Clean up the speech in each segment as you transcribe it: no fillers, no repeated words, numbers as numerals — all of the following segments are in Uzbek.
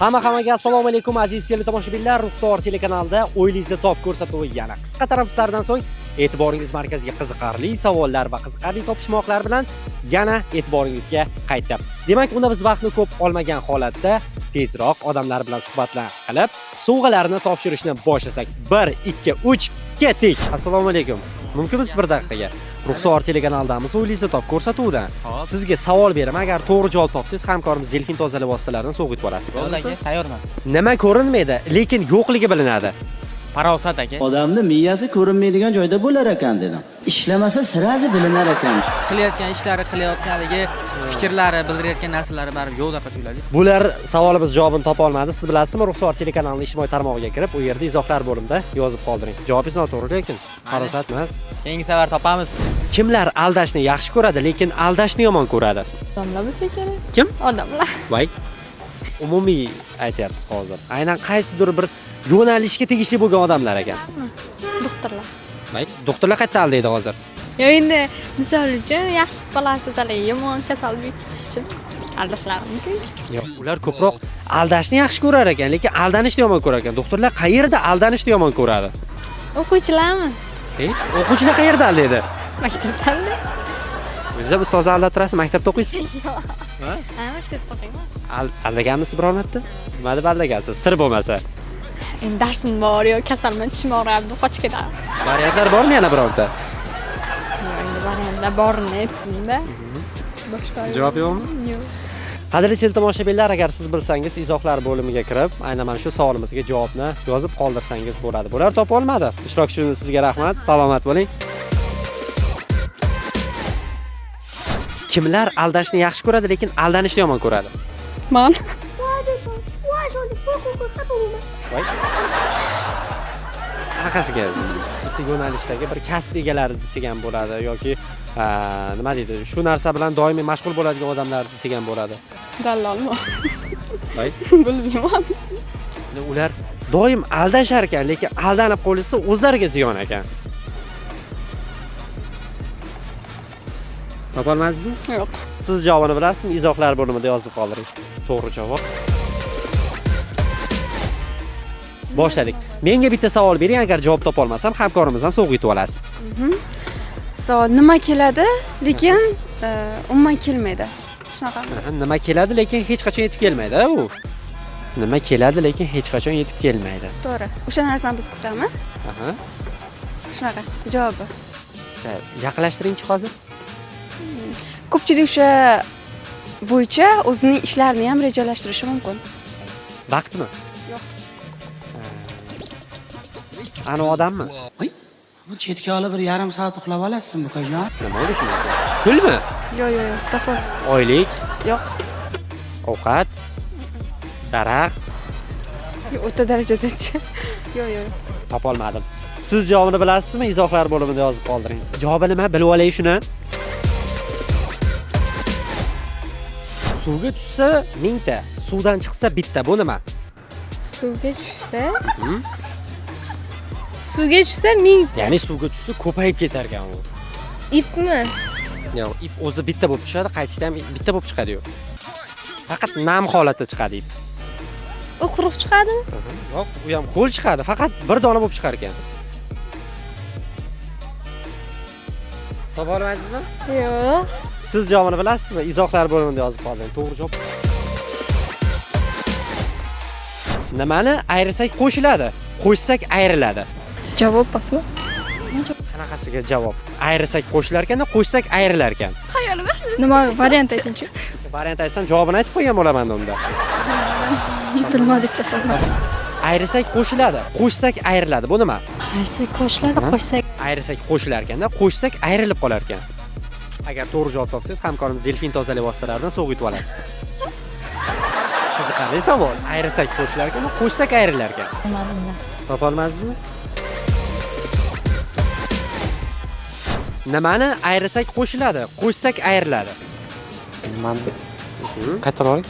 Hammaga assalomu alaykum aziz teletomoshabinlar. Ruxsor telekanalida o'yingizni top ko'rsatuvi yana qisqa tanaffuslardan so'ng e'tiboringiz markaziga qiziqarli savollar va qiziqarli topishmoqlar bilan yana e'tiboringizga qaytdi. Demak, unda biz vaqtni ko'p olmagan holatda tezroq odamlar bilan suhbatlar qilib, sovg'alarni topshirishni boshlasak. 1 2 3 ketdik. Assalomu alaykum. Mumkinmisiz bir daqiqaga? Ruxsor telekanalidamiz o'yingizni top ko'rsatuvida. Sizga savol beraman, agar to'g'ri javob topsangiz hamkorimiz Delfin tozalash vositalarini sog'itib olasiz. Yo'ldaga tayyorman. Nima ko'rinmaydi, lekin yo'qligi bilinadi. Farosat aka. Odamni miyasi ko'rinmaydigan joyda bo'lar ekan dedim. Ishlamasa sirazi bilinar ekan. Qilayotgan ishlari, qilayotganligi, fikrlari, bildirayotgan narsalari baribir yo'q deb tuyuladi. Bular savolimiz javobini topa olmadi. Siz bilasizmi, Ruxsor telekanalining ijtimoiy tarmog'iga kirib, u yerda izohlar bo'limida yozib qoldiring. Javobingiz noto'g'ri, lekin farosat emas. Keyingi safar topamiz. Kimlar aldashni yaxshi ko'radi, lekin aldashni yomon ko'radi? Odamlar bo'lsa kerak. Kim? Odamlar. Voy. Umumiy aytyapsiz hozir. Aynan qaysidir bir yo'nalishga tegishli bo'lgan odamlar ekan. Doktorlar. Voy, doktorlar qayerda aldaydi hozir? Yo, endi misol uchun yaxshi qolasiz, yomon kasal bekitish uchun aldashlari mumkin. Yo'q, ular ko'proq aldashni yaxshi ko'rar ekan, lekin aldanishni yomon ko'rar ekan. Doktorlar qayerda aldanishni yomon ko'radi? O'quvchilarmi? O'quvchilar qayerda aldaydi? Maktabda. Bizda ustozni aldab turasiz, maktabda o'qiysiz? Ha, maktabda o'qiyman. Aldaganmisiz biror marta? Nima deb aldagansiz? Sir bo'lmasa. Endi darsim bor yo kasalman, tishim og'riyapti, qochib ketaman. Variantlar bormi yana bironta? Endi variantlar borni aytdim-da. Boshqa Javob yo'qmi? Yo'q. Qadrli teletomoshabinlar, agar siz bilsangiz izohlar bo'limiga kirib, aynan mana shu savolimizga javobni yozib qoldirsangiz bo'ladi. Bular topa olmadi. Ishtirok uchun sizga rahmat. Salomat bo'ling. Kimlar aldashni yaxshi ko'radi, lekin aldanishni yomon ko'radi? Men. Voy. Qanaqasiga bitta yo'nalishdagi bir kasb egalari desak ham bo'ladi yoki nima deydi, shu narsa bilan doimiy mashg'ul bo'ladigan odamlar desak ham bo'ladi. Dallolmi? Voy. Bilmayman. Ular doim aldashar ekan, lekin aldanib qolsa o'zlariga ziyon ekan. Topa olmadingizmi? Yo'q. Siz javobini bilasizmi? Izohlar bo'limida yozib qoldiring. To'g'ri javob. Boshladik. Menga bitta savol bering, agar javob topa olmasam, hamkorimizdan sog'itib olasiz. Savol nima keladi, lekin umuman kelmaydi. Shunaqa. Nima keladi, lekin hech qachon yetib kelmaydi, u. Nima keladi, lekin hech qachon yetib kelmaydi. To'g'ri. O'sha narsani biz kutamiz. Aha. Shunaqa javobi. Yaqinlashtiringchi hozir. Ko'pchilik o'sha bo'yicha o'zining ishlarini ham rejalashtirishi mumkin. Vaqtmi? Yo'q. Ana odammi? Voy, bu chetga olib bir yarim soat uxlab olasizmi, ukajon? Nima bo'lishi mumkin? Pulmi? Yo'q, topol. Oylik, Yo'q. ovqat, daraxt, O'ta darajadachi. Yo'q. topa olmadim. Siz javobini bilasizmi? Izohlar bo'limida yozib qoldiring. Javobi nima? Bilib olay shuni. Suvga tushsa 1000 ta, suvdan chiqsa bitta. Bu nima? Suvga tushsa? Suvga tushsa 1000. Ya'ni suvga tushsa ko'payib ketar ekan u. Ipmi? Yo'q, ip o'zi bitta bo'lib tushadi, qaytishda ham bitta bo'lib chiqadi-yu. Faqat nam holatda chiqadi ip. U quruq chiqadimi? Yo'q, u ham ho'l chiqadi, faqat bir dona bo'lib chiqar ekan. Topa olmadingizmi? Yo'q. Siz javobini bilasizmi? Izohlar bo'limida yozib qoldiring. To'g'ri javob. Nimani ayirsak qo'shiladi, qo'shsak ayriladi. Javob bosma. Qanaqasiga javob? Ayirsak qo'shilar ekanda, qo'shsak ayrilar ekan. Nima variant aytingchi? Variant aytsam javobini aytib qo'ygan bo'laman unda. Bilmadik topolmadim. Ayirsak qo'shiladi, qo'shsak ayriladi. Bu nima? Ayirsak qo'shiladi, qo'shsak Ayirsak qo'shilar ekanda, qo'shsak ayrilib qolar ekan. Agar to'g'ri javob topsangiz, hamkorimiz Delfin tozalash vositalaridan sog'itib olasiz. Qiziqarli savol. Ayirsak qo'shilar ekan, qo'shsak ayrilar ekan. bilmadim. Topa olmadingizmi? Nimani ayirsak qo'shiladi, qo'shsak ayriladi. Nimani? Qaytaroq,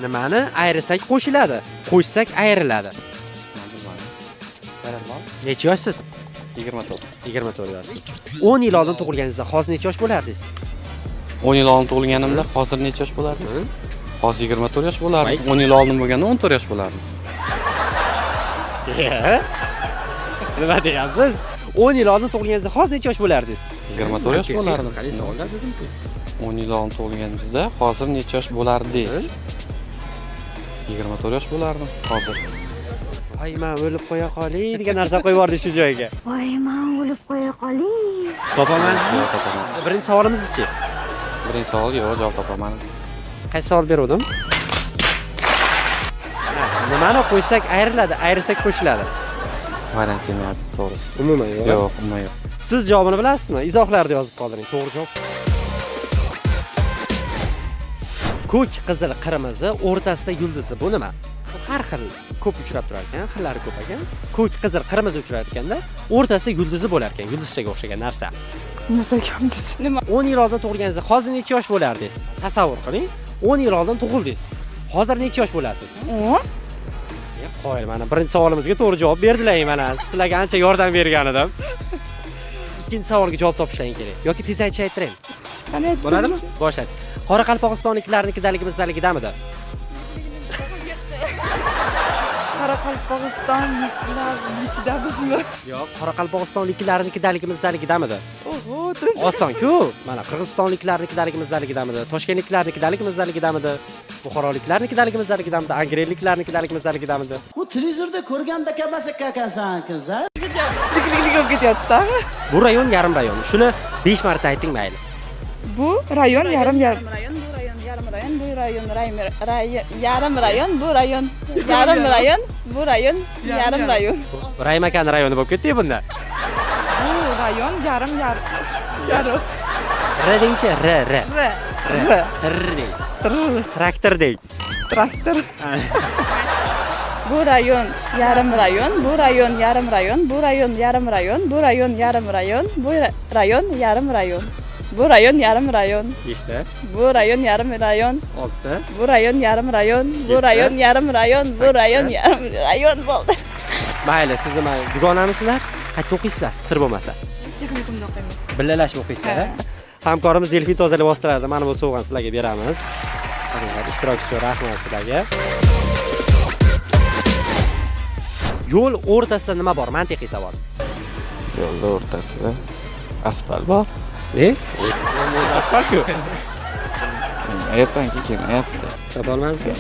Nimani ayirsak qo'shiladi, qo'shsak ayriladi. Necha yoshsiz? 24. 24 yoshsiz. 10 yil oldin tug'ilganingizda hozir necha yosh bo'lardingiz? 10 yil oldin tug'ilganimda hozir necha yosh bo'lardi? Hozir 24 yosh bo'lardi. 10 yil oldin bo'lganda 14 yosh bo'lardi. Nima deyapsiz? 10 yil oldin tug'ilganingizda hozir necha yosh bo'lardingiz? 24 yosh bo'lardi. Qanday savollar dedim-ku. 10 yil oldin tug'ilganingizda hozir necha yosh bo'lardingiz? 24 yosh bo'lardim hozir. Voy, men o'lib qo'ya qolay degan narsa qo'yib yubordi shu joyga. Voy, men o'lib qo'ya qolay. Topolmaysizmi? Yo'q, topaman. Birinchi savolimiz-chi? Birinchi savol yo'q, javob topaman. Qaysi savol berdim? Nimani qo'ysak ayriladi, ayirsak qo'shiladi. Variant kelmayapti, to'g'risi. Umuman yo'q. Yo'q, umuman yo'q. Siz javobini bilasizmi? Izohlarda yozib qoldiring. To'g'ri javob. Ko'k, qizil, qirmizi, o'rtasida yulduzi bu nima? Bu har xil ko'p uchrab turar ekan, xillari ko'p ekan. Ko'k, qizil, qirmizi uchrar ekanda, o'rtasida yulduzi bo'lar ekan, yulduzchaga o'xshagan narsa. Masakangiz nima? 10 yil oldin tug'ilganingizda hozir necha yosh bo'lardingiz? Tasavvur qiling. 10 yil oldin tug'ildingiz. Hozir necha yosh bo'lasiz? 10. Qo'yil, mana birinchi savolimizga to'g'ri javob berdilar mana. Sizlarga ancha yordam bergan edim. Ikkinchi savolga javob topishlaring kerak. Yoki tez aytishaytiring. Qani aytib Bo'ladimi? Boshlaydi. Qoraqalpog'istonliklarnikidaligimizdaligidamidi? Qoraqalpog'istonliklarnikidamizmi? Yo'q, qoraqalpog'istonliklarnikidaligimizdaligidamidi? Oho, Oson-ku. Mana qirg'izistonliklarnikidaligimizdaligidamidi, toshkentliklarnikidaligimizdaligidamidi, buxoroliklarnikidaligimizdaligidamidi, angrelliklarnikidaligimizdaligidamidi? Bu televizorda ko'rganda kamasaka ekansan, qiz-a? Zikirlik bo'lib ketyapti. Bu rayon yarim rayon. Shuni 5 marta ayting mayli. Bu rayon yarim rayon, bu rayon yarim rayon, bu rayon yarim rayon, bu rayon yarim rayon, bu rayon yarim rayon. Raymakani rayoni bo'lib ketdi bunda. Bu rayon yarim. R dengchi, R. Traktor deng. Traktor. Bu rayon yarim rayon, bu rayon yarim rayon, bu rayon yarim rayon, bu rayon yarim rayon, bu rayon yarim rayon. Bu rayon yarim rayon. İşte. Bu rayon yarim rayon. Olsa. Bu rayon yarim rayon. Bu rayon yarim rayon. Bu rayon yarim rayon bo'ldi. Mayli, siz nima dugonamisizlar? Qayerda o'qiysizlar? Sir bo'lmasa. Texnikumda o'qiymiz. Birgalashib o'qiysizlar. Hamkorimiz Delfin tozalash vositalarida mana bu sovg'ani sizlarga beramiz. Ishtirok uchun rahmat sizlarga. Yo'l o'rtasida nima bor? Mantiqiy savol. Yo'lda o'rtasida asfalt bor. Asfalt-ku. Aytmanki, kelayapti. Topolmaysizmi?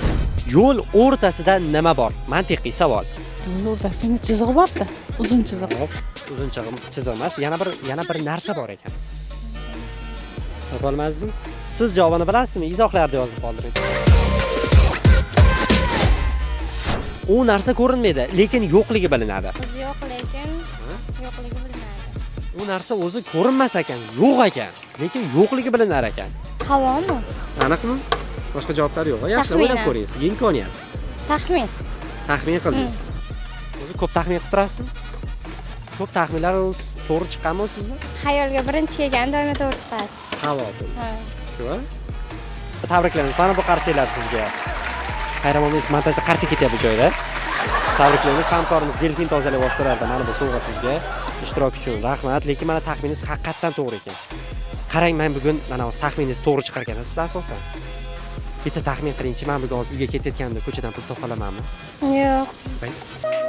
Yo'l o'rtasida nima bor? Mantiqiy savol. Yo'l o'rtasida chiziq bor-da, uzun chiziq. Uzun chiziq emas, yana bir narsa bor ekan. Topolmaysizmi? Siz javobini bilasizmi? Izohlarda yozib qoldiring. U narsa ko'rinmaydi, lekin yo'qligi bilinadi. Biz yo'q, lekin yo'qligi bilinadi. U narsa o'zi ko'rinmas ekan, yo'q ekan, lekin yo'qligi bilinar ekan. Havomi? Aniqmi? Boshqa javoblar yo'q. Yaxshi o'ylab ko'ring, sizga imkoniyat. Taxmin. Taxmin qildingiz. O'zi ko'p taxmin qilib turasizmi? Ko'p taxminlar o'zi to'g'ri chiqqanmi sizda? Xayolga birinchi kelgan doimo to'g'ri chiqadi. Havo. Ha. Shu-a? Tabriklaymiz. Mana bu qarsiylar sizga. Qayramoningiz montajda qarsi ketyapti joyda. Tabriklaymiz. Hamkorimiz Delfin tozalash vositalarida mana bu sovg'a sizga. Ishtirok uchun rahmat. Lekin mana taxminingiz haqiqatan to'g'ri ekan. Qarang, men bugun mana o'z taxminingiz to'g'ri chiqar ekan siz asosan. Bitta taxmin qilingchi, men bugun hozir uyga ketayotganda ko'chadan pul topa olamanmi? Yo'q.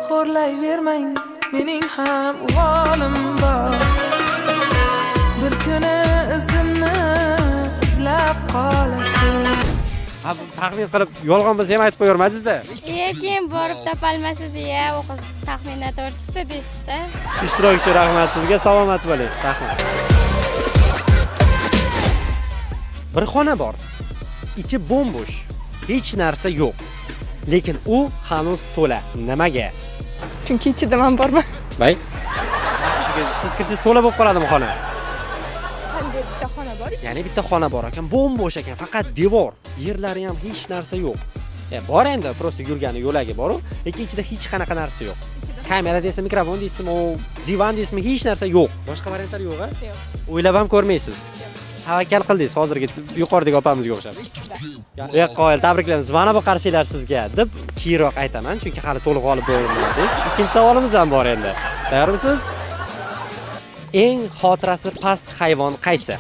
Xo'rlayvermang, mening ham uvolim bor. Bir kuni izimni izlab qolasiz. Ha, bu taxmin qilib yolg'on bo'lsa ham aytib qo'yarmadingiz-da. Keyin borib topolmasiz-ya, u qiz taxminan to'g'ri chiqdi deysiz-da. Ishtirok uchun rahmat sizga. Salomat bo'ling. Rahmat. Bir xona bor. Ichi bo'm-bo'sh. Hech narsa yo'q. Lekin u hanuz to'la. Nimaga? Chunki ichida men borman. Bay. Siz kirsangiz to'la bo'lib qoladimi xona? Qanday bitta xona bor? Ya'ni bitta xona bor ekan, bo'm-bo'sh ekan, faqat devor. Yerlari ham hech narsa yo'q. Bor endi, prosta yurgani yo'lagi bor, lekin ichida hech qanaqa narsa yo'q. Kamera desam, mikrofon desam, divan desam, hech narsa yo'q. Boshqa variantlar yo'q-a? Yo'q. O'ylab ham ko'rmaysiz. Tavakkal qildingiz hozirgi yuqoridagi opamizga o'xshab. Qo'yil, tabriklaymiz. Mana bu qarsiylar sizga deb keyinroq aytaman, chunki hali to'liq g'olib bo'lmadingiz. Ikkinchi savolimiz ham bor endi. Tayyormisiz? Eng xotirasi past hayvon qaysi?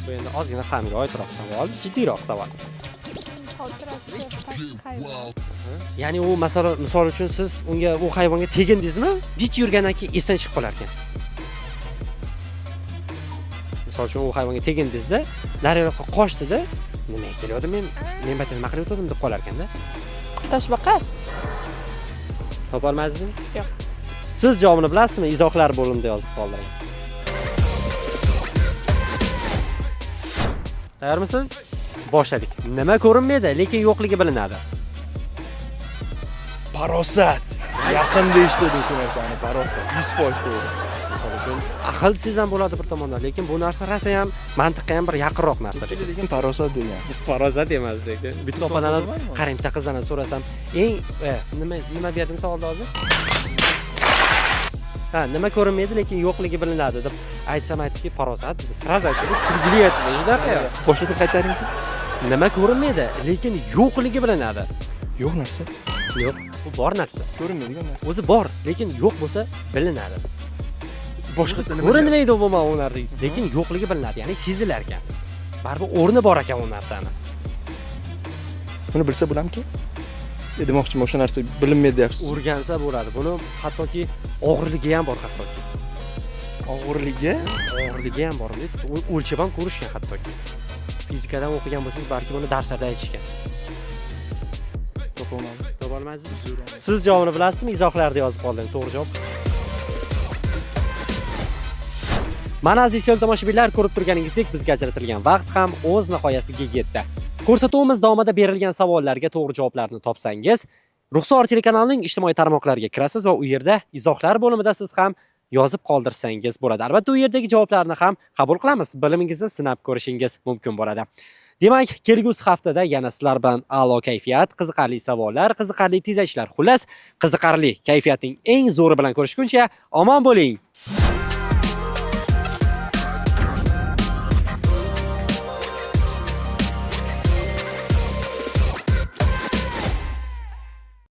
Bu endi ozgina famga oidroq savol, jiddiyroq savol. xotirasi hayvon. Ya'ni u misol uchun siz unga u hayvonga tegindingizmi? Dich yurgandan keyin esdan chiqib qolar ekan. Misol uchun u hayvonga tegindingizda, nariroqqa qochdida, nimaga kelyapti men bayta nima qilyaptim deb qolar ekanda. Toshbaqa? Topa olmadingizmi? Yo'q. Siz javobini bilasizmi? Izohlar bo'limida yozib qoldiring. Tayyormisiz? Boshladik. Nima ko'rinmaydi, lekin yo'qligi bilinadi. Parosat. Yaqinda eshitdim shu narsani, parosat. 100% to'g'ri. Misol uchun aql sizdan bo'ladi bir tomondan, lekin bu narsa rosa ham mantiqqa ham bir yaqinroq narsa. Lekin parosat degan. Farosat emas lekin. Bitta opadan qarang, bitta qizdan so'rasam, eng nima berdim savolda hozir? Ha, nima ko'rinmaydi, lekin yo'qligi bilinadi deb aytsam aytdiki, parosat. Sraz aytdi, kulgili aytdi. Shunaqa. Boshlatib qaytaringchi? Nima ko'rinmaydi, lekin yo'qligi bilinadi. Yo'q narsa. Yo'q, bu bor narsa. Ko'rinmaydigan narsa. O'zi bor, lekin yo'q bo'lsa bilinadi. Boshqa nima? Ko'rinmaydi umuman u narsa, lekin yo'qligi bilinadi, ya'ni sezilar ekan. Baribir o'rni bor ekan u narsani. Buni bilsa bo'lamki? Demoqchiman, o'sha narsa bilinmaydi deyapsiz. O'rgansa bo'ladi. Buni hattoki og'irligi ham bor hattoki. Og'irligi? Og'irligi ham bor. O'lchab ham ko'rishgan hattoki. Fizikadan o'qigan bo'lsangiz, balki buni darslarda aytishgan. Topa olmadingizmi? Siz javobini bilasizmi? Izohlarda yozib qolding. To'g'ri javob. Mana aziz tomoshabinlar, ko'rib turganingizdek, bizga ajratilgan vaqt ham o'z nihoyasiga yetdi. Ko'rsatuvimiz davomida berilgan savollarga to'g'ri javoblarni topsangiz, Ruxsor telekanalining ijtimoiy tarmoqlariga kirasiz va u yerda izohlar bo'limida siz ham yozib qoldirsangiz bo'ladi. Albatta, u yerdagi javoblarni ham qabul qilamiz. Bilimingizni sinab ko'rishingiz mumkin bo'ladi. Demak, kelgusi haftada yana sizlar bilan a'lo kayfiyat, qiziqarli savollar, qiziqarli tezashlar, xullas, qiziqarli kayfiyatning eng zo'ri bilan ko'rishguncha omon bo'ling.